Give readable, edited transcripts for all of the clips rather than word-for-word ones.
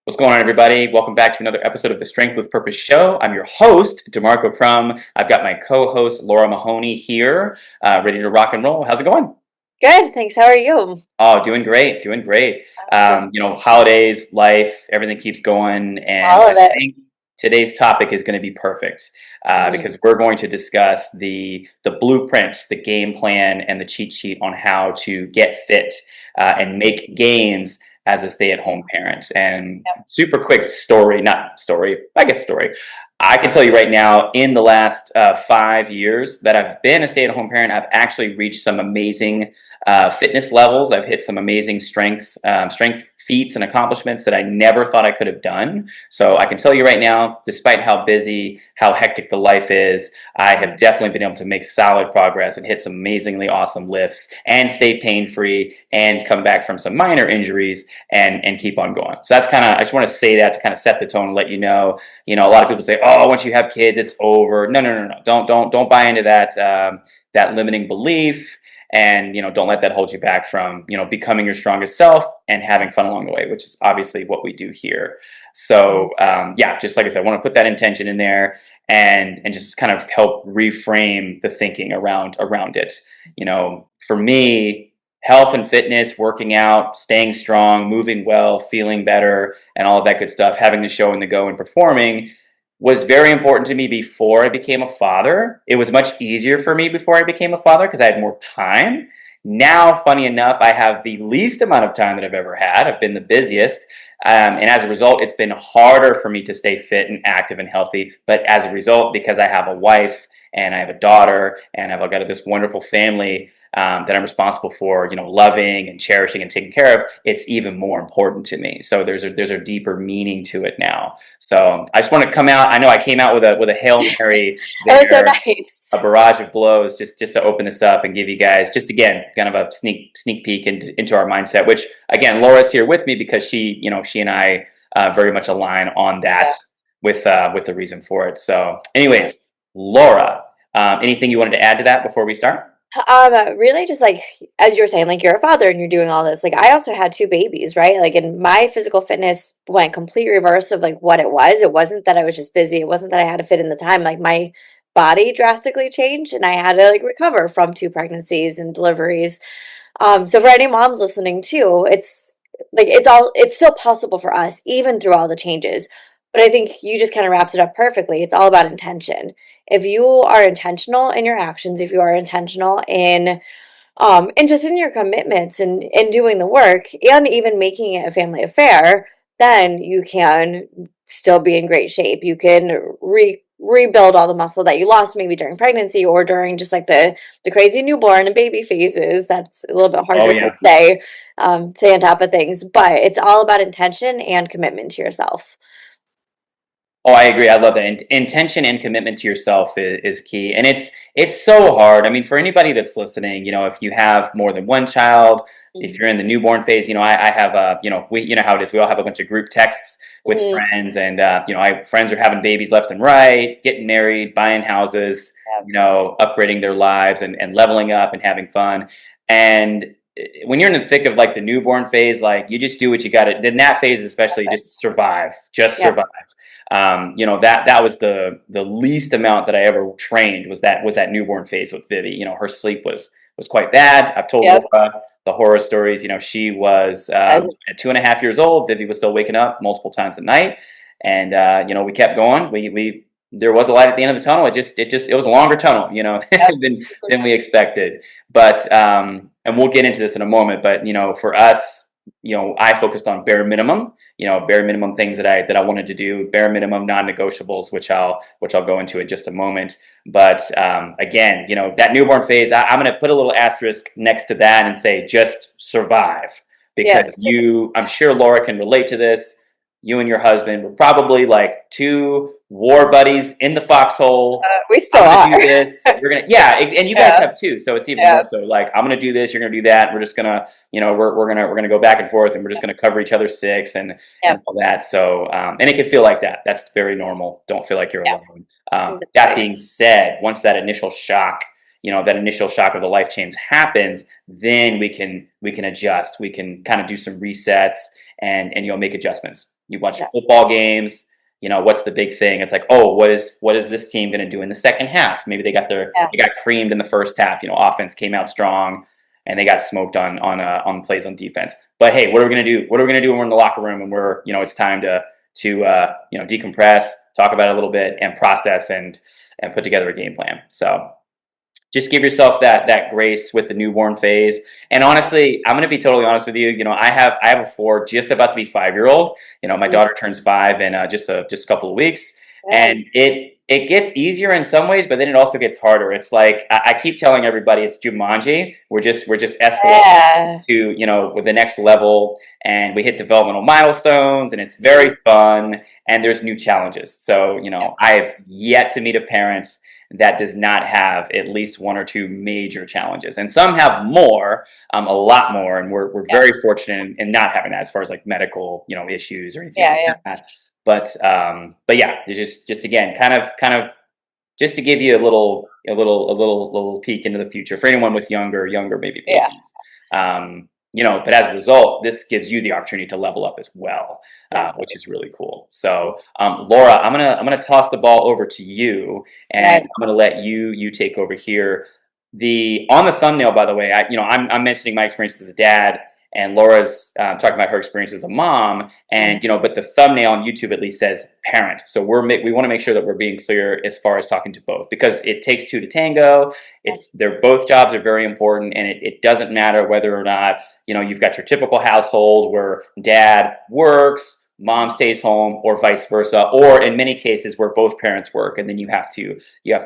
What's going on, everybody? Welcome back to another episode of the Strength with Purpose show. I'm your host, DeMarco Crum. I've got my co-host, Laura Mahoney, here, ready to rock and roll. How's it going? Good, thanks. How are you? Oh, doing great, doing great. Awesome. Holidays, life, everything keeps going, and All I of it. think today's topic is going to be perfect Mm, because we're going to discuss the blueprint, the game plan, and the cheat sheet on how to get fit and make gains as a stay-at-home parent. And yep. super quick story, not story, I guess story. I can tell you right now, in the last 5 years that I've been a stay-at-home parent, I've actually reached some amazing fitness levels. I've hit some amazing strength feats and accomplishments that I never thought I could have done. So I can tell you right now, despite how busy, how hectic the life is, I have definitely been able to make solid progress and hit some amazingly awesome lifts and stay pain-free and come back from some minor injuries and keep on going. So that's kind of, I just want to say that to kind of set the tone and let you know, a lot of people say, oh, once you have kids, it's over. No, no, no, no. Don't buy into that, that limiting belief, and don't let that hold you back from becoming your strongest self and having fun along the way, which is obviously what we do here. So yeah, just like I said, I want to put that intention in there and just kind of help reframe the thinking around it. For me, health and fitness, working out, staying strong, moving well, feeling better, and all of that good stuff, having the show and the go and performing was very important to me before I became a father. It was much easier for me before I became a father because I had more time. Now, funny enough, I have the least amount of time that I've ever had. I've been the busiest. And as a result, it's been harder for me to stay fit and active and healthy. But as a result, because I have a wife and I have a daughter and I've got this wonderful family that I'm responsible for, loving and cherishing and taking care of, it's even more important to me. So there's a deeper meaning to it now. So I just want to come out. I know I came out with a Hail Mary That was so there, a nice. barrage of blows, just to open this up and give you guys just again kind of a sneak peek into our mindset. Which again, Laura's here with me because she and I very much align on that Yeah. with the reason for it. So, anyways, Laura, anything you wanted to add to that before we start? Really just like as you were saying, like you're a father and you're doing all this. Like I also had two babies, right? Like and my physical fitness went complete reverse of like what it was. It wasn't that I was just busy. It wasn't that I had to fit in the time. Like my body drastically changed and I had to like recover from two pregnancies and deliveries. So for any moms listening too, it's like it's still possible for us, even through all the changes. But I think you just kind of wrapped it up perfectly. It's all about intention. If you are intentional in your actions, if you are intentional in and just in your commitments and in doing the work and even making it a family affair, then you can still be in great shape. You can rebuild all the muscle that you lost maybe during pregnancy or during just like the crazy newborn and baby phases. That's a little bit Oh harder to yeah. stay on top of things, but it's all about intention and commitment to yourself. Oh, I agree. I love that. Intention and commitment to yourself is key, and it's so hard. I mean, for anybody that's listening, if you have more than one child, if Mhm. you're in the newborn phase, I have we how it is. We all have a bunch of group texts with Mhm. friends, and I friends are having babies left and right, getting married, buying houses, upgrading their lives, and leveling up and having fun. And when you're in the thick of like the newborn phase, like you just do what you got to. Then that phase, especially, Yep. just survive, just Yep. survive. That was the least amount that I ever trained was that newborn phase with Vivi. Her sleep was quite bad. I've told Yep. Laura the horror stories. She was at 2.5 years old. Vivi was still waking up multiple times a night, and we kept going. We there was a light at the end of the tunnel. It was a longer tunnel, Yep. than we expected. But and we'll get into this in a moment. But for us, I focused on bare minimum things that I wanted to do, bare minimum non-negotiables, which I'll go into in just a moment. But again, that newborn phase, I'm going to put a little asterisk next to that and say just survive, because Yes. I'm sure Laura can relate to this. You and your husband were probably like two war buddies in the foxhole. We still I'm gonna are. do this. We're gonna, yeah, and you guys Yeah. have too. So it's even Yeah. more so. Like I'm gonna do this. You're gonna do that. We're just gonna, we're gonna go back and forth, and we're just gonna cover each other's six and Yep. all that. So and it can feel like that. That's very normal. Don't feel like you're Yeah. alone. That Exactly. being said, once that initial shock of the life change happens, then we can adjust. We can kind of do some resets and make adjustments. You watch Yeah. football games. What's the big thing? It's like, oh, what is this team going to do in the second half? Maybe Yeah. they got creamed in the first half. Offense came out strong, and they got smoked on plays on defense. But hey, what are we going to do? What are we going to do when we're in the locker room and it's time to decompress, talk about it a little bit, and process and put together a game plan. So just give yourself that grace with the newborn phase. And honestly, I'm going to be totally honest with you. I have a 4, just about to be 5-year-old. My daughter turns 5 in just a couple of weeks, Yeah. and it gets easier in some ways, but then it also gets harder. It's like I keep telling everybody it's Jumanji. We're just escalating Yeah. to with the next level, and we hit developmental milestones, and it's very fun, and there's new challenges. So I've yet to meet a parent that does not have at least 1 or 2 major challenges, and some have more, a lot more, and we're Yeah. very fortunate in not having that as far as like medical issues or anything Yeah. like Yeah. that. But yeah, it's just again kind of just to give you a little peek into the future for anyone with younger maybe Yeah. babies. But as a result, this gives you the opportunity to level up as well, Exactly. which is really cool. So, Laura, I'm gonna toss the ball over to you, and Right. I'm gonna let you take over here. On the thumbnail, by the way, I'm mentioning my experience as a dad, and Laura's talking about her experience as a mom, and but the thumbnail on YouTube at least says parent. So we want to make sure that we're being clear as far as talking to both, because it takes two to tango. They're both jobs are very important, and it doesn't matter whether or not you've got your typical household where dad works, mom stays home, or vice versa, or in many cases where both parents work, and then you have to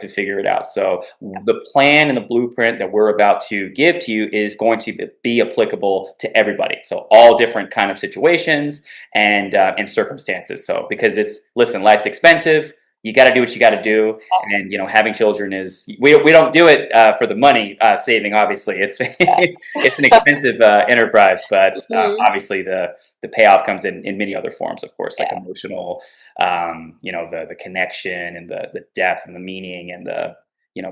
figure it out. So the plan and the blueprint that we're about to give to you is going to be applicable to everybody. So all different kind of situations and circumstances. So because life's expensive. You got to do what you got to do, and having children is we don't do it for the money saving. Obviously, it's it's an expensive enterprise, but Mhm. obviously the payoff comes in many other forms, of course, like Yeah. emotional, the connection and the depth and the meaning and the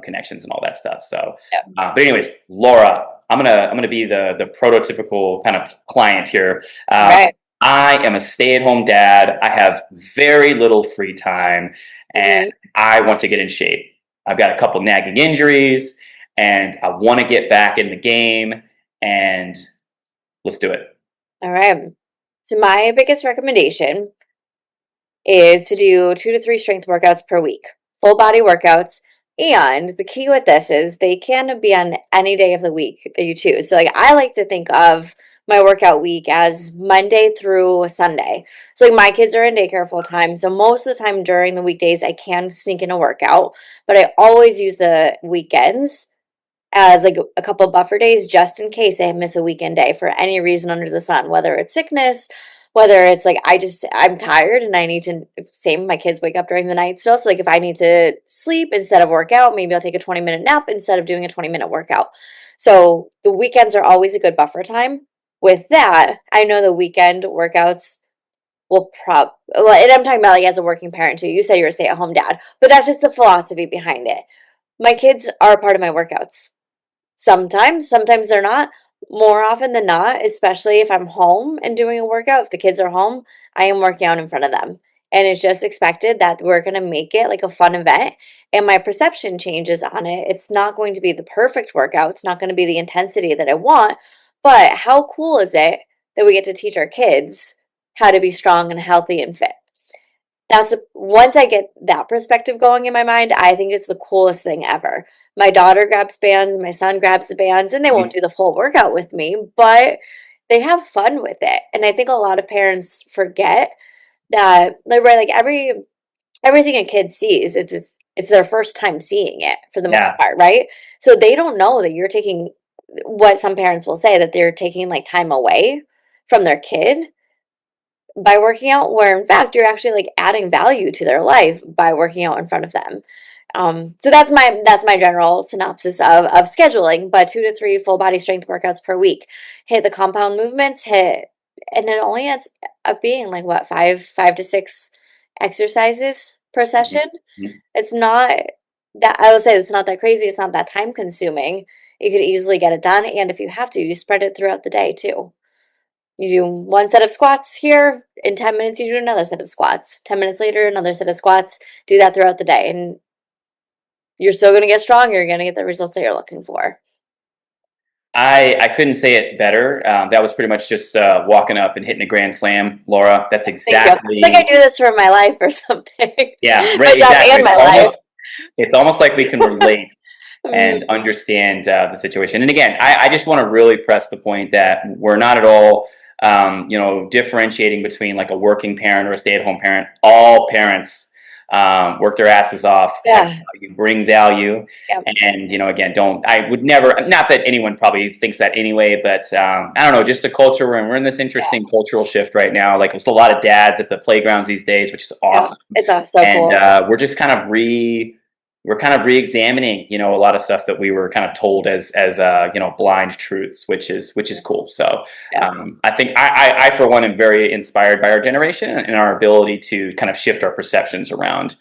connections and all that stuff. So, Yeah. but anyways, Laura, I'm gonna be the prototypical kind of client here. Right. I am a stay-at-home dad. I have very little free time, and Mhm. I want to get in shape. I've got a couple nagging injuries, and I want to get back in the game. And let's do it. All right. So my biggest recommendation is to do 2 to 3 strength workouts per week, full body workouts. And the key with this is they can be on any day of the week that you choose. So, like, I like to think of my workout week as Monday through Sunday. So, like, my kids are in daycare full time. So, most of the time during the weekdays, I can sneak in a workout, but I always use the weekends as like a couple buffer days just in case I miss a weekend day for any reason under the sun, whether it's sickness, whether it's like I'm tired and I need to same my kids wake up during the night still. So like if I need to sleep instead of work out, maybe I'll take a 20-minute nap instead of doing a 20-minute workout. So the weekends are always a good buffer time. With that, I know the weekend workouts will and I'm talking about like as a working parent too. You said you're a stay-at-home dad, but that's just the philosophy behind it. My kids are a part of my workouts. Sometimes they're not. More often than not, especially if I'm home and doing a workout, if the kids are home, I am working out in front of them. And it's just expected that we're going to make it like a fun event. And my perception changes on it. It's not going to be the perfect workout, it's not going to be the intensity that I want. But how cool is it that we get to teach our kids how to be strong and healthy and fit? Once I get that perspective going in my mind, I think it's the coolest thing ever. My daughter grabs bands, my son grabs the bands, and they won't do the full workout with me, but they have fun with it. And I think a lot of parents forget that, like, right, like everything a kid sees, it's their first time seeing it for the most Yeah, part, right? So they don't know that you're taking what some parents will say that they're taking like time away from their kid by working out, where in fact you're actually like adding value to their life by working out in front of them. So that's my general synopsis of scheduling, but 2 to 3 full body strength workouts per week. Hit the compound movements, and it only ends up being like what 5 to 6 exercises per mhm, session. mhm. It's not that I would say it's not that crazy. It's not that time consuming. You could easily get it done, and if you have to, you spread it throughout the day too. You do one set of squats here. In 10 minutes, you do another set of squats. 10 minutes later, another set of squats. Do that throughout the day. And you're still going to get stronger. You're going to get the results that you're looking for. I couldn't say it better. That was pretty much just walking up and hitting a grand slam, Laura. That's Thank you. It's like I exactly, do this for my life or something. yeah, My right, job exactly. and my life. It's almost like we can relate and Mm, understand the situation. And again, I just want to really press the point that we're not at all, differentiating between like a working parent or a stay-at-home parent. All parents work their asses off, have yeah. value, bring value, Yep. and again, don't. I would never. Not that anyone probably thinks that anyway, but I don't know. Just a culture where we're in this Yeah. interesting cultural shift right now. Like there's a lot of dads at the playgrounds these days, which is Yeah. awesome, It's so and cool. we're just kind of we're kind of re-examining a lot of stuff that we were kind of told as blind truths, which is cool. So Yeah. I think I for one am very inspired by our generation and our ability to kind of shift our perceptions around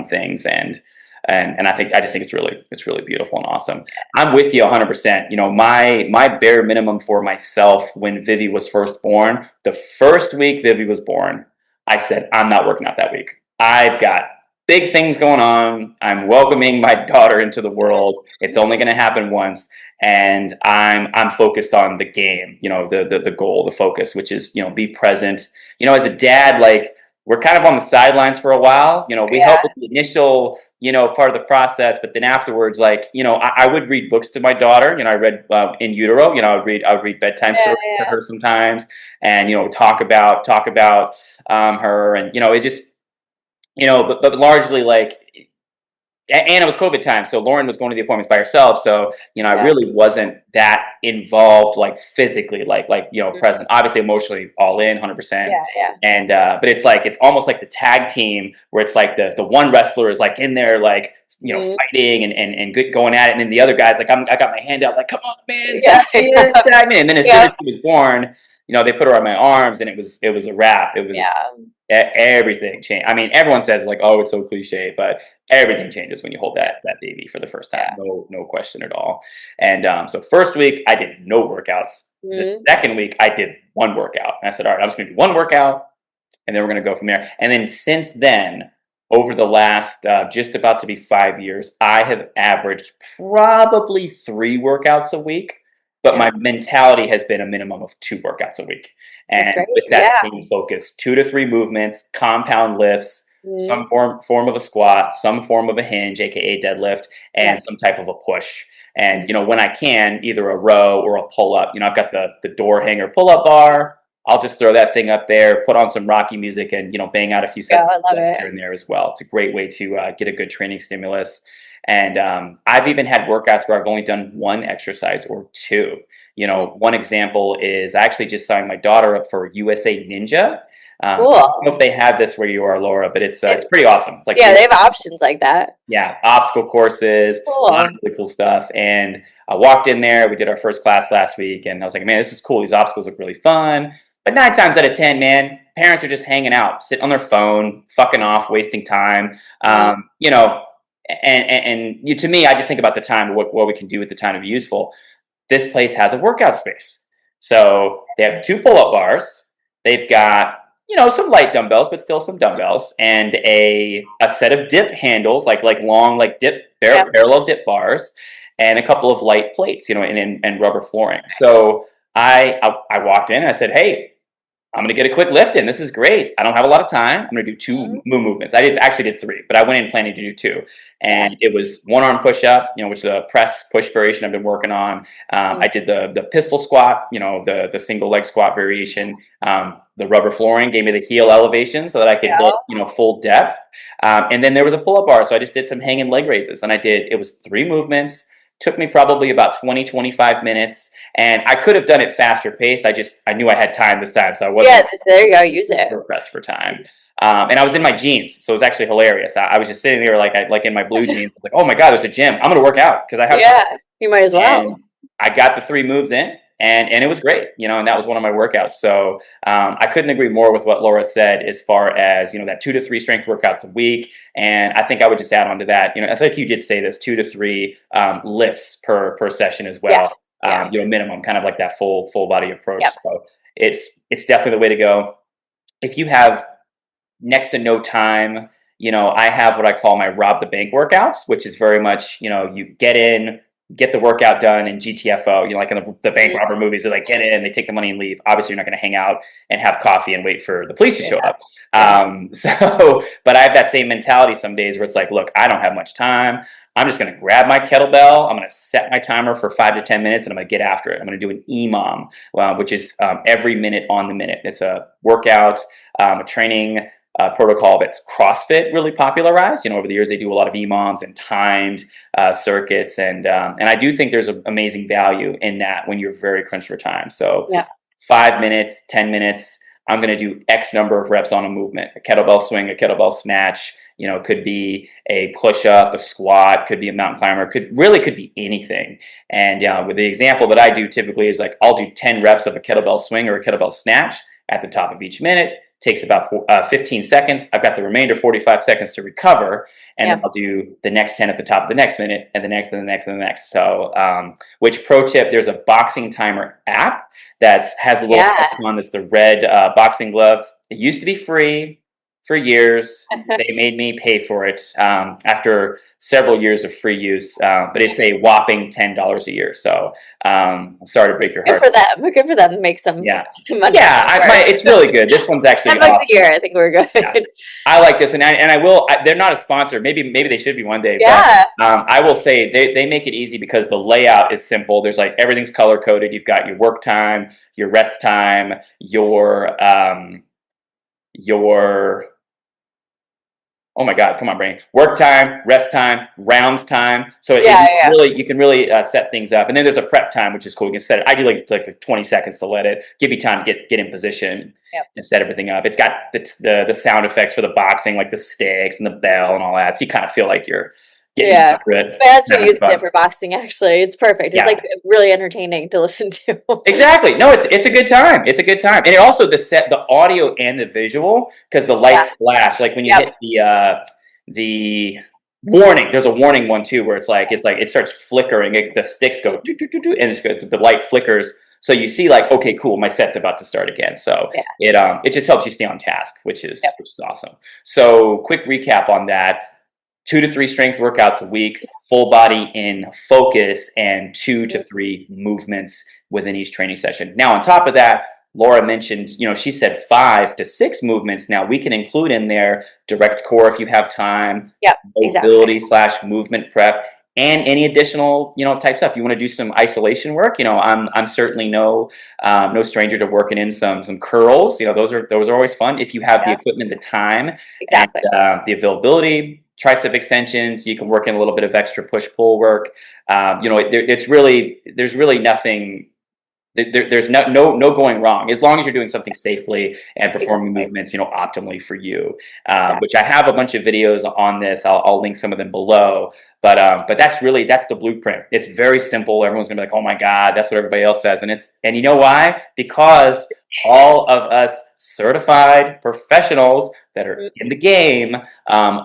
things, and I just think it's really beautiful and awesome. I'm with you 100%. My bare minimum for myself when Vivi was first born, the first week Vivi was born, I said I'm not working out that week. I've got big things going on. I'm welcoming my daughter into the world. It's only going to happen once, and I'm focused on the game. The goal, the focus, which is be present. As a dad, like we're kind of on the sidelines for a while. We Yeah. help with the initial part of the process, but then afterwards, like I would read books to my daughter. I read In Utero. I would read bedtime Yeah. stories to her sometimes, and talk about her, and it just but largely like, and it was COVID time, so Lauren was going to the appointments by herself. So I Yeah. really wasn't that involved, like physically, like Mm, present. Obviously, emotionally, all in, 100%. yeah. Yeah. And but it's almost like the tag team where it's like the one wrestler is like in there, like Mm, fighting and good going at it, and then the other guy's like, I got my hand out, like, come on, man, yeah. tag me in, tag me in. And then as soon Yeah. as she was born, they put her on my arms, and it was a wrap. It was Yeah. everything changed. I mean, everyone says like, "Oh, it's so cliche," but everything changes when you hold that baby for the first time. Yeah. No question at all. And so first week I did no workouts. The Mm, second week I did one workout, and I said, "All right, I'm just going to do one workout, and then we're going to go from there." And then since then, over the last just about to be 5 years, I have averaged probably 3 workouts a week, but yeah. my mentality has been a minimum of 2 workouts a week. That's And great. with that Yeah. same focus, 2 to 3 movements, compound lifts, Mm, some form of a squat, some form of a hinge, aka deadlift, yeah. and some type of a push. Mm, And when I can, either a row or a pull up. I've got the door hanger pull up bar. I'll just throw that thing up there, put on some Rocky music, and bang out a few yeah. sets of I love pull-ups it. here and there as well. It's a great way to get a good training stimulus. And I've even had workouts where I've only done one exercise or two. Mm, One example is I actually just signed my daughter up for USA Ninja. I don't know cool. if they have this where you are, Laura, but it's It, it's pretty awesome. It's like yeah, they have options like that. yeah, obstacle courses, a lot of Cool. really cool stuff. And I walked in there. We did our first class last week, and I was like, man, this is cool. These obstacles look really fun. But 9 times out of 10, man, parents are just hanging out, sitting on their phone, fucking off, wasting time. Mm, To me, I just think about the time, what we can do with the time to be useful. This place has a workout space. So they have 2 pull-up bars. They've got some light dumbbells, but still some dumbbells, and a set of dip handles, like long like dip yeah. parallel dip bars, and a couple of light plates, and rubber flooring. So I walked in and I said, hey, I'm going to get a quick lift in. This is great. I don't have a lot of time. I'm going to do two Mm, movements. Actually did 3, but I went in planning to do 2. yeah. And it was one arm push up, which is a press push variation I've been working on. Mm, I did the pistol squat, the single leg squat variation. The rubber flooring gave me the heel elevation so that I could yeah. hit, full depth. And then there was a pull up bar. So I just did some hanging leg raises, and it was 3 movements. Took me probably about 20-25 minutes, and I could have done it faster paced. I knew I had time this time, so I wasn't Yeah. There you go. Use it. super pressed for time. And I was in my jeans, so it was actually hilarious. I was just sitting there like in my blue jeans, like, oh my god, there's a gym. I'm gonna work out because I have time. Yeah. You might as And well. I got the 3 moves in, and it was great, and that was one of my workouts. So I couldn't agree more with what Laura said as far as that 2 to 3 strength workouts a week. And I think I would just add on to that. I think you did say this 2 to 3 lifts per session as Yeah. well. Yeah. Minimum, kind of like that full body approach. Yep. So it's definitely the way to go. If you have next to no time, I have what I call my rob the bank workouts, which is very much, you get in, get the workout done in GTFO, like in the bank robber movies, they like get in, they take the money and leave. Obviously, you're not going to hang out and have coffee and wait for the police to show up. But I have that same mentality some days where it's like, look, I don't have much time. I'm just going to grab my kettlebell. I'm going to set my timer for 5 to 10 minutes, and I'm going to get after it. I'm going to do an EMOM, which is every minute on the minute. It's a workout, a training protocol that's CrossFit really popularized. Over the years they do a lot of EMOMs and timed circuits, and I do think there's an amazing value in that when you're very crunched for time. So 5 minutes, 10 minutes, I'm going to do X number of reps on a movement, a kettlebell swing, a kettlebell snatch. It could be a push-up, a squat, could be a mountain climber, could be anything. And with the example that I do typically is like I'll do 10 reps of a kettlebell swing or a kettlebell snatch at the top of each minute. Takes about 15 seconds. I've got the remainder 45 seconds to recover, and then I'll do the next 10 at the top of the next minute, and the next, and the next, and the next. So, which pro tip, there's a boxing timer app that has a little icon that's the red boxing glove. It used to be free for years. They made me pay for it after several years of free use, but it's a whopping $10 a year. So I'm sorry to break your heart. Good for them to make some money. It's really good. This one's actually $10 a year. I think we're good. I like this, and I will. They're not a sponsor. Maybe they should be one day. Yeah. But, I will say they make it easy because the layout is simple. There's like everything's color coded. You've got your work time, your rest time, your oh my God, come on, brain. Work time, rest time, round time. So you can really set things up. And then there's a prep time, which is cool. You can set it. I do like 20 seconds to let it give you time to get in position and set everything up. It's got the sound effects for the boxing, like the sticks and the bell and all that. So you kind of feel like you're getting after it. That's what using it for boxing, actually. It's perfect. It's like really entertaining to listen to. Exactly. No, it's a good time. It's a good time. And it also the audio and the visual, because the lights flash. Like when you hit the warning, there's a warning one too, where it's like it starts flickering. The sticks go doo, doo, doo, doo, and the light flickers. So you see like, okay, cool, my set's about to start again. So it just helps you stay on task, which is awesome. So quick recap on that. 2 to 3 strength workouts a week, full body in focus, and 2 to 3 movements within each training session. Now, on top of that, Laura mentioned, she said 5 to 6 movements. Now, we can include in there direct core if you have time, mobility / movement prep, and any additional, type stuff. You want to do some isolation work? I'm certainly no stranger to working in some curls. Those are always fun if you have the equipment, the time, and the availability. Tricep extensions. You can work in a little bit of extra push-pull work. There's really nothing. There's no going wrong as long as you're doing something safely and performing movements, optimally for you. Which I have a bunch of videos on this. I'll link some of them below. But that's the blueprint. It's very simple. Everyone's gonna be like, oh my God, that's what everybody else says. And you know why? Because all of us certified professionals that are in the game,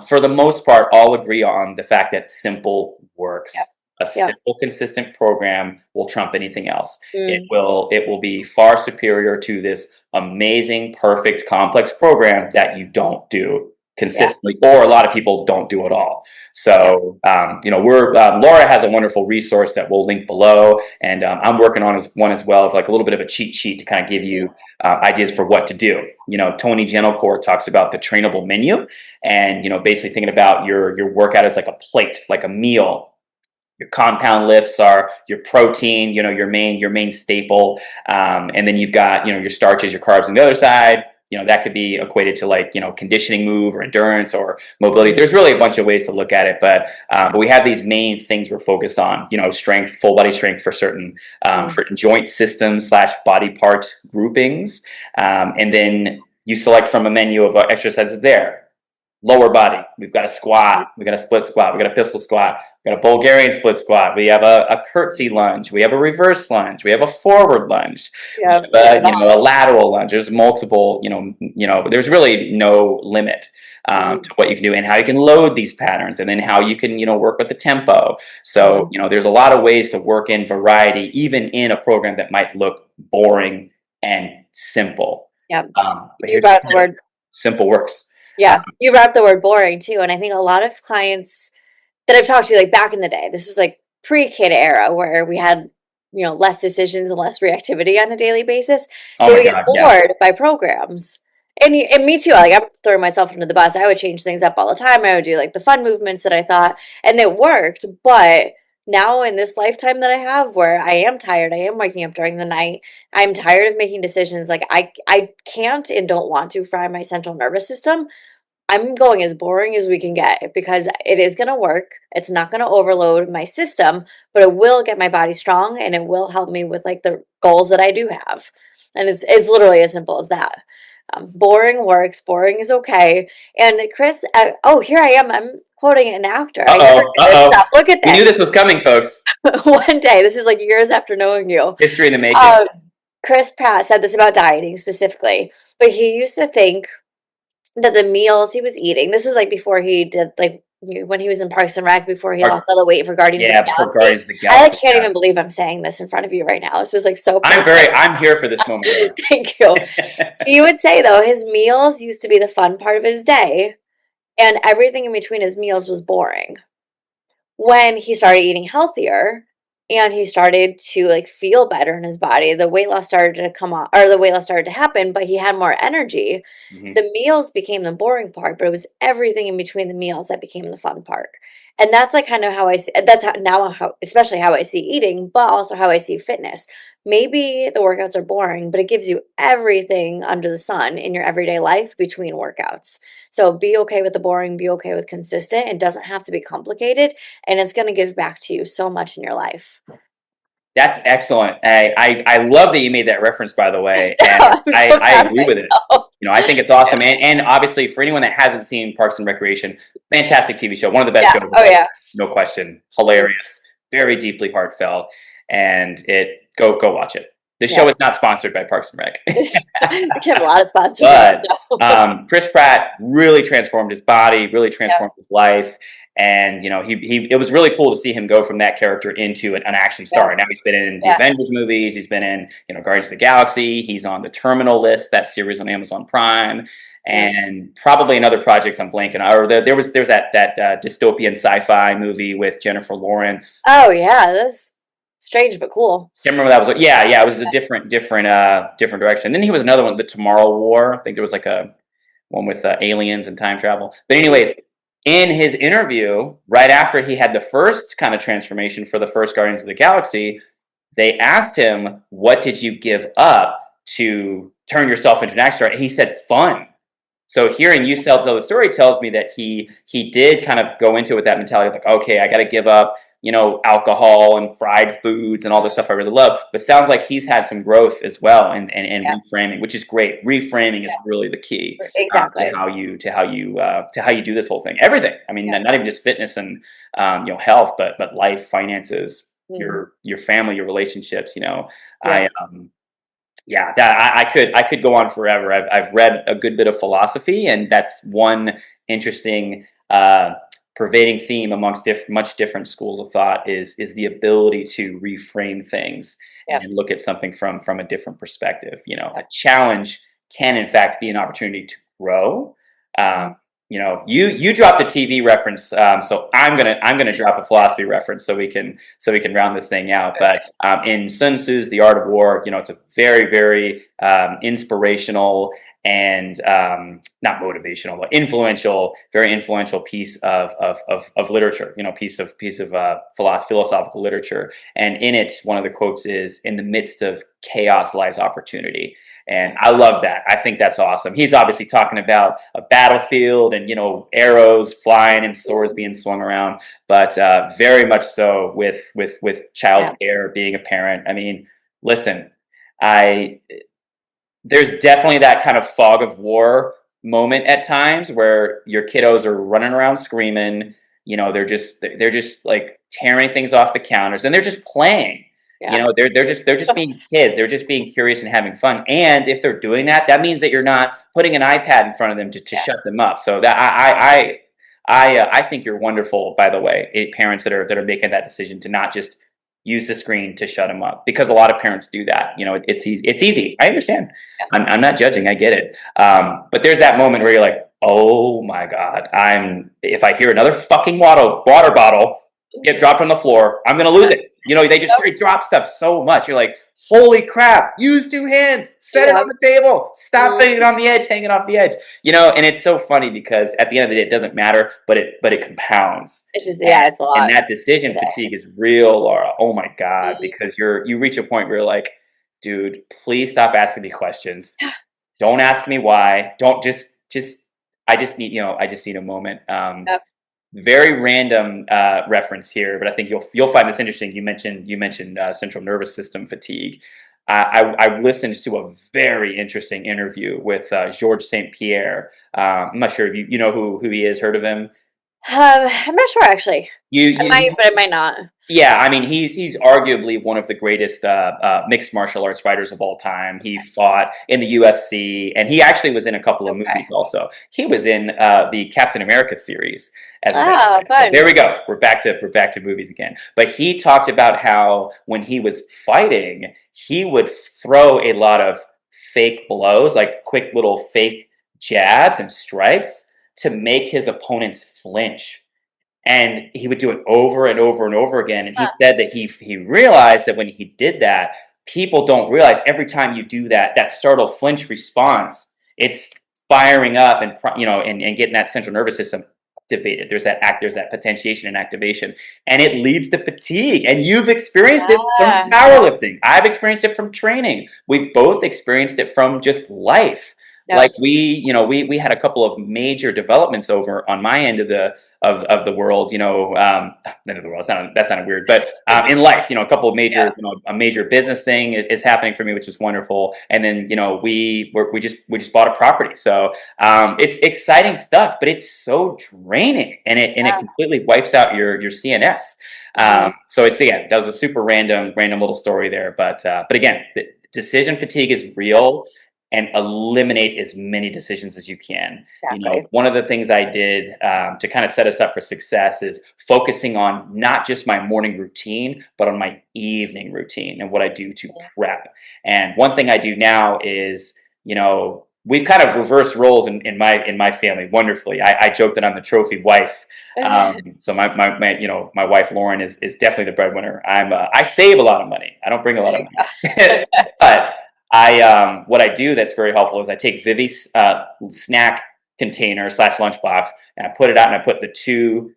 for the most part, all agree on the fact that simple works. A simple, consistent program will trump anything else. It will be far superior to this amazing, perfect, complex program that you don't do consistently, or a lot of people don't do at all. So, Laura has a wonderful resource that we'll link below, and I'm working on one as well, of like a little bit of a cheat sheet to kind of give you ideas for what to do. Tony Gentilcore talks about the trainable menu, and basically thinking about your workout as like a plate, like a meal. Your compound lifts are your protein, your main staple, and then you've got your starches, your carbs on the other side. That could be equated to like conditioning move or endurance or mobility. There's really a bunch of ways to look at it, but we have these main things we're focused on. Strength, full body strength for certain joint systems / body part groupings, and then you select from a menu of exercises there. Lower body, we've got a squat, we've got a split squat, we've got a pistol squat, we've got a Bulgarian split squat, we have a curtsy lunge, we have a reverse lunge, we have a forward lunge, a lateral lunge. There's multiple, there's really no limit to what you can do and how you can load these patterns, and then how you can, work with the tempo. So, there's a lot of ways to work in variety, even in a program that might look boring and simple. Yeah. But You here's brought up the word, simple works. yeah, you brought up the word boring too. And I think a lot of clients that I've talked to, like back in the day, this was like pre-kid era where we had, less decisions and less reactivity on a daily basis. Oh They my would get God, yeah. bored by programs. And me too. Like I'm throwing myself under the bus. I would change things up all the time. I would do like the fun movements that I thought, and it worked. But now in this lifetime that I have, where I am tired, I am waking up during the night. I'm tired of making decisions. Like I can't and don't want to fry my central nervous system. I'm going as boring as we can get because it is going to work. It's not going to overload my system, but it will get my body strong and it will help me with like the goals that I do have. And it's literally as simple as that. Boring works. Boring is okay. And Chris, oh, here I am. I'm quoting an actor. I never Uh-oh, did this uh-oh. stuff. Look at We knew this. this was coming, folks. One day, this is like years after knowing you. History in the making. Um, Chris Pratt said this about dieting specifically, but he used to think that the meals he was eating, this was like before he did like when he was in Parks and Rec, before he Parks- lost all the weight for Guardians of Yeah, the before Galaxy. Guardians of the I like Galaxy. can't Yeah. even believe I'm saying this in front of you right now. This is like so perfect. I'm here for this moment. Thank you. He would say though his meals used to be the fun part of his day, and everything in between his meals was boring. When he started eating healthier and he started to like feel better in his body, the weight loss started to come on, or the weight loss started to happen, but he had more energy. Mhm. The meals became the boring part, but it was everything in between the meals that became the fun part. And that's like kind of how I see that's how now how especially how I see eating, but also how I see fitness. Maybe the workouts are boring, but it gives you everything under the sun in your everyday life between workouts. So be okay with the boring, be okay with consistent. It doesn't have to be complicated, and it's going to give back to you so much in your life. That's excellent. I love that you made that reference, by the way, and I'm so I proud of agree with it. myself. I think it's awesome, and obviously for anyone that hasn't seen Parks and Recreation, fantastic TV show, one of the best Yeah. shows of Oh all, yeah. no question, hilarious, very deeply heartfelt, and go watch it. This show Yeah. is not sponsored by Parks and Rec. We can have a lot of sponsors. But Chris Pratt really transformed his body, really transformed his life, and it was really cool to see him go from that character into an action star. Now he's been in the Avengers movies, he's been in Guardians of the Galaxy, he's on the Terminal List, that series on Amazon Prime, and probably in other projects I'm blanking. Or there was that dystopian sci-fi movie with Jennifer Lawrence. Oh yeah, that's strange but cool. Can't remember what that was. Yeah, it was a different direction. Then he was another one, The Tomorrow War. I think there was like a one with aliens and time travel. But anyways, in his interview, right after he had the first kind of transformation for the first Guardians of the Galaxy, they asked him, "What did you give up to turn yourself into an action star?" And he said, "Fun." So hearing you tell the story tells me that he did kind of go into it with that mentality of like, okay, I got to give up, alcohol and fried foods and all this stuff I really love. But sounds like he's had some growth as well and reframing, which is great. Reframing is really the key Exactly. to how you do this whole thing. Everything. I mean, not even just fitness and health, but life, finances, your family, your relationships. I could go on forever. I've read a good bit of philosophy, and that's one interesting pervading theme amongst much different schools of thought is the ability to reframe things and look at something from a different perspective. A challenge can in fact be an opportunity to grow. You dropped a TV reference, so I'm gonna drop a philosophy reference so we can round this thing out. But in Sun Tzu's The Art of War, it's a very very inspirational and not motivational, but influential, very influential piece of literature. Piece of philosophical literature. And in it, one of the quotes is, "In the midst of chaos lies opportunity." And I love that. I think that's awesome. He's obviously talking about a battlefield and, arrows flying and swords being swung around, but very much so with child care, being a parent. I mean, listen, there's definitely that kind of fog of war moment at times where your kiddos are running around screaming, they're just like tearing things off the counters and they're just playing. They're just being kids. They're just being curious and having fun. And if they're doing that, that means that you're not putting an iPad in front of them to shut them up. So that I think you're wonderful, by the way, parents that are making that decision to not just use the screen to shut them up, because a lot of parents do that. It's easy. It's easy. I understand. Yeah. I'm not judging. I get it. But there's that moment where you're like, oh my God, if I hear another fucking water bottle get dropped on the floor, I'm going to lose it. They drop stuff so much. You're like, holy crap, use two hands, set it on the table, stop putting it on the edge, hanging off the edge. And it's so funny because at the end of the day, it doesn't matter, but it compounds. It's just, it's a lot. And that decision fatigue is real, Laura. Oh my God, because you reach a point where you're like, dude, please stop asking me questions. Don't ask me why. Don't just I just need a moment. Very random reference here, but I think you'll find this interesting. You mentioned central nervous system fatigue. I listened to a very interesting interview with Georges St. Pierre. I'm not sure if you know who he is. Heard of him? I'm not sure actually. I might, but I might not. Yeah, I mean, he's arguably one of the greatest mixed martial arts fighters of all time. He fought in the UFC, and he actually was in a couple of movies also. He was in the Captain America series as a fun. There we go. We're back to movies again. But he talked about how when he was fighting, he would throw a lot of fake blows, like quick little fake jabs and strikes, to make his opponents flinch. And he would do it over and over and over again. And he said that he realized that when he did that, people don't realize every time you do that startle flinch response, it's firing up and getting that central nervous system activated. There's that potentiation and activation, and it leads to fatigue. And you've experienced it from powerlifting. I've experienced it from training. We've both experienced it from just life. Yep. Like we had a couple of major developments over on my end of the world, end of the world. That sounded weird, but in life, a couple of major, a major business thing is happening for me, which is wonderful. And then we just bought a property, so it's exciting stuff, but it's so draining, and it completely wipes out your CNS. So that was a super random little story there, but again, the decision fatigue is real. And eliminate as many decisions as you can. Exactly. One of the things I did to kind of set us up for success is focusing on not just my morning routine, but on my evening routine and what I do to prep. And one thing I do now is, we've kind of reversed roles in my family wonderfully. I joke that I'm the trophy wife. So my wife Lauren is definitely the breadwinner. I save a lot of money. I don't bring a lot of money, but what I do that's very helpful is I take Vivi's snack container / lunchbox, and I put it out, and I put the 2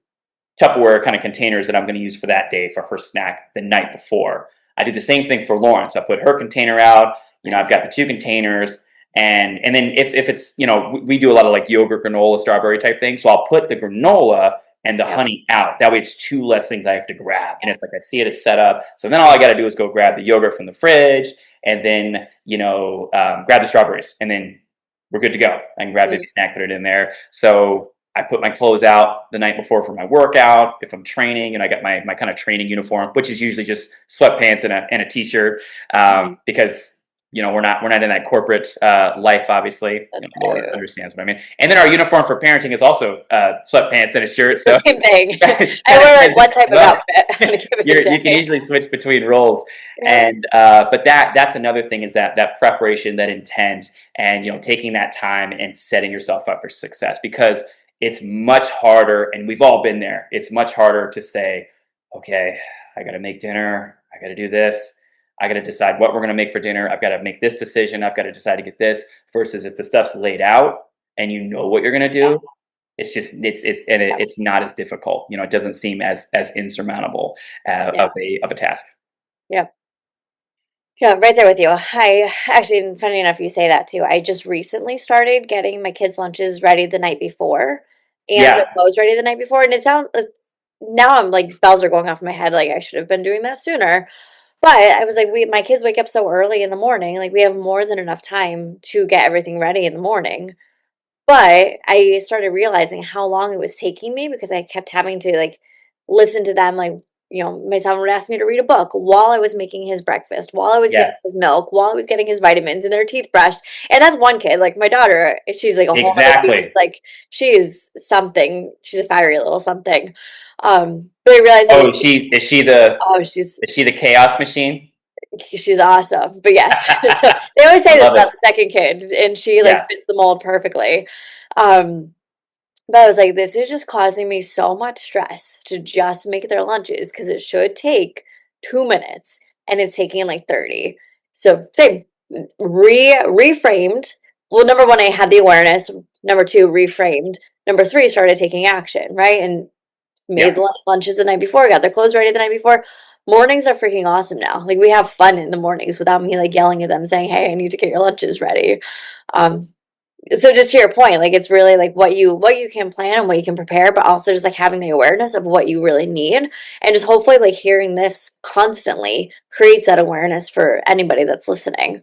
Tupperware kind of containers that I'm going to use for that day for her snack the night before. I do the same thing for Lauren. So I put her container out, I've got the 2 containers, and then if it's, we do a lot of like yogurt, granola, strawberry type things. So I'll put the granola and the honey out. That way it's 2 less things I have to grab. And it's like I see it's set up. So then all I got to do is go grab the yogurt from the fridge, and then, grab the strawberries, and then we're good to go. I can grab the snack, put it in there. So I put my clothes out the night before for my workout. If I'm training, and I got my kind of training uniform, which is usually just sweatpants and a t-shirt, because we're not in that corporate life, obviously. Laura understands what I mean. And then our uniform for parenting is also sweatpants and a shirt. So same thing. I wear like one type of outfit. You can easily switch between roles. And but that's another thing, is that preparation, that intent, and taking that time and setting yourself up for success, because it's much harder, and we've all been there. It's much harder to say, okay, I got to make dinner. I got to do this. I got to decide what we're going to make for dinner. I've got to make this decision. I've got to decide to get this, versus if the stuff's laid out and you know what you're going to do, it's just, it's not as difficult. It doesn't seem as insurmountable of a task. Yeah. Yeah, right there with you. I actually, funny enough, you say that too. I just recently started getting my kids' lunches ready the night before, and their clothes ready the night before. And it sounds, now I'm like, bells are going off in my head. Like, I should have been doing that sooner. But I was like, my kids wake up so early in the morning. Like, we have more than enough time to get everything ready in the morning. But I started realizing how long it was taking me, because I kept having to like listen to them, like my son would ask me to read a book while I was making his breakfast, while I was getting Yes, his milk, while I was getting his vitamins and their teeth brushed. And that's one kid. Like my daughter, she's like a whole other beast. exactly. Like she is something. She's a fiery little something. But I realized Oh, like, oh, is she the chaos machine? she's awesome. But yes, so they always I say this love about it. the second kid, and she like Yeah. fits the mold perfectly. Um, but I was like, this is just causing me so much stress to just make their lunches because it should take 2 minutes and it's taking like 30. So same, reframed. Well, number one, I had the awareness. Number two, reframed. Number three, started taking action, right? And made Yeah. lunches the night before, got their clothes ready the night before. Mornings are freaking awesome now. Like we have fun in the mornings without me like yelling at them saying, "Hey, I need to get your lunches ready." Um, so just to your point, like it's really like what you can plan and what you can prepare, but also just like having the awareness of what you really need, and just hopefully like hearing this constantly creates that awareness for anybody that's listening.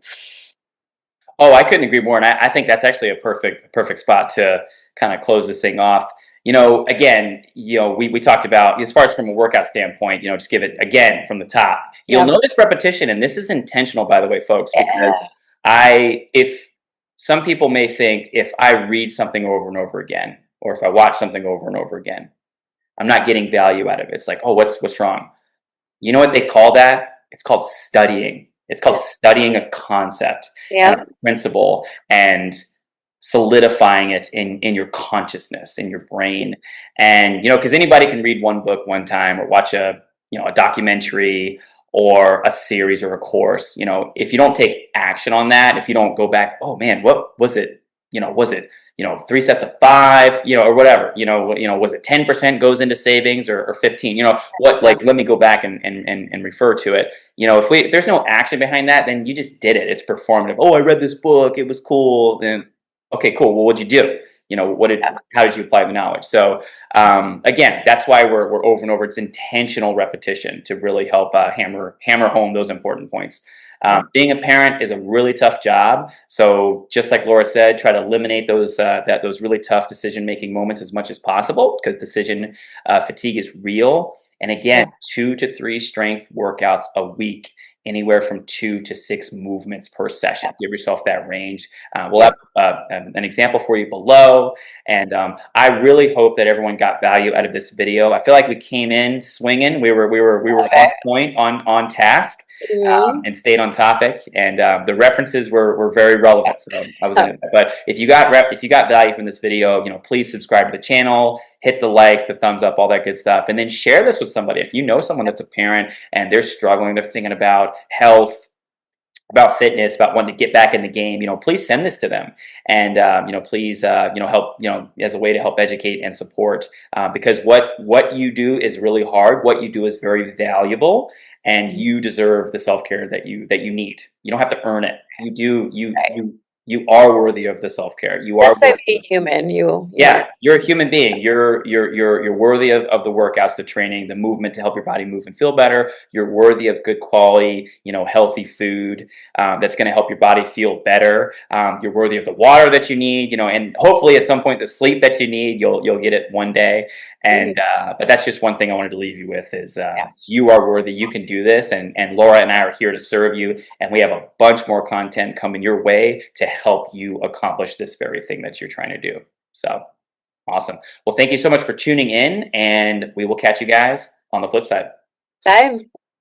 Oh, I couldn't agree more. And I think that's actually a perfect spot to kind of close this thing off. Again, we talked about as far as from a workout standpoint, just give it again from the top. You'll Yep. notice repetition, and this is intentional, by the way, folks, because Yeah. if some people may think if I read something over and over again, or if I watch something over and over again, I'm not getting value out of it. It's like, oh, what's wrong? You know what they call that? It's called studying. It's called Yeah. studying a concept and a Yep. principle and solidifying it in your consciousness, in your brain. And because anybody can read one book one time or watch a documentary or a series or a course. If you don't take action on that, if you don't go back, oh man, what was it? Was it 3 sets of 5, or whatever, was it 10% goes into savings or 15, what, like, let me go back and refer to it. If there's no action behind that, then you just did it. It's performative. Oh, I read this book. It was cool. And okay, cool. Well, what'd you do? How did you apply the knowledge? So, again, that's why we're over and over. It's intentional repetition to really help hammer home those important points. Being a parent is a really tough job. So just like Laura said, try to eliminate those really tough decision making moments as much as possible, because decision fatigue is real. And again, Yeah. 2 to 3 strength workouts a week, anywhere from 2 to 6 movements per session. Give yourself that range. We'll Yeah. have an example for you below. And I really hope that everyone got value out of this video. I feel like we came in swinging. We were on point, on task, Mhm. and stayed on topic. And the references were very relevant. So I was Oh, into that. But if you got value from this video, please subscribe to the channel, hit the like, the thumbs up, all that good stuff, and then share this with somebody. If you know someone that's a parent and they're struggling, they're thinking about health, about fitness, about wanting to get back in the game, please send this to them. And please, help, as a way to help educate and support, because what you do is really hard. What you do is very valuable, and you deserve the self-care that you need. You don't have to earn it. You do. You are worthy of the self-care. You are just by worthy. being human, you Yeah, are. you're a human being. You're worthy of the workouts, the training, the movement to help your body move and feel better. You're worthy of good quality, healthy food, that's going to help your body feel better. You're worthy of the water that you need, and hopefully at some point the sleep that you need. You'll get it one day. Mhm. And but that's just one thing I wanted to leave you with is Yeah. you are worthy. You can do this, and Laura and I are here to serve you. And we have a bunch more content coming your way to help you accomplish this very thing that you're trying to do. So awesome. Well, thank you so much for tuning in, and we will catch you guys on the flip side. Bye.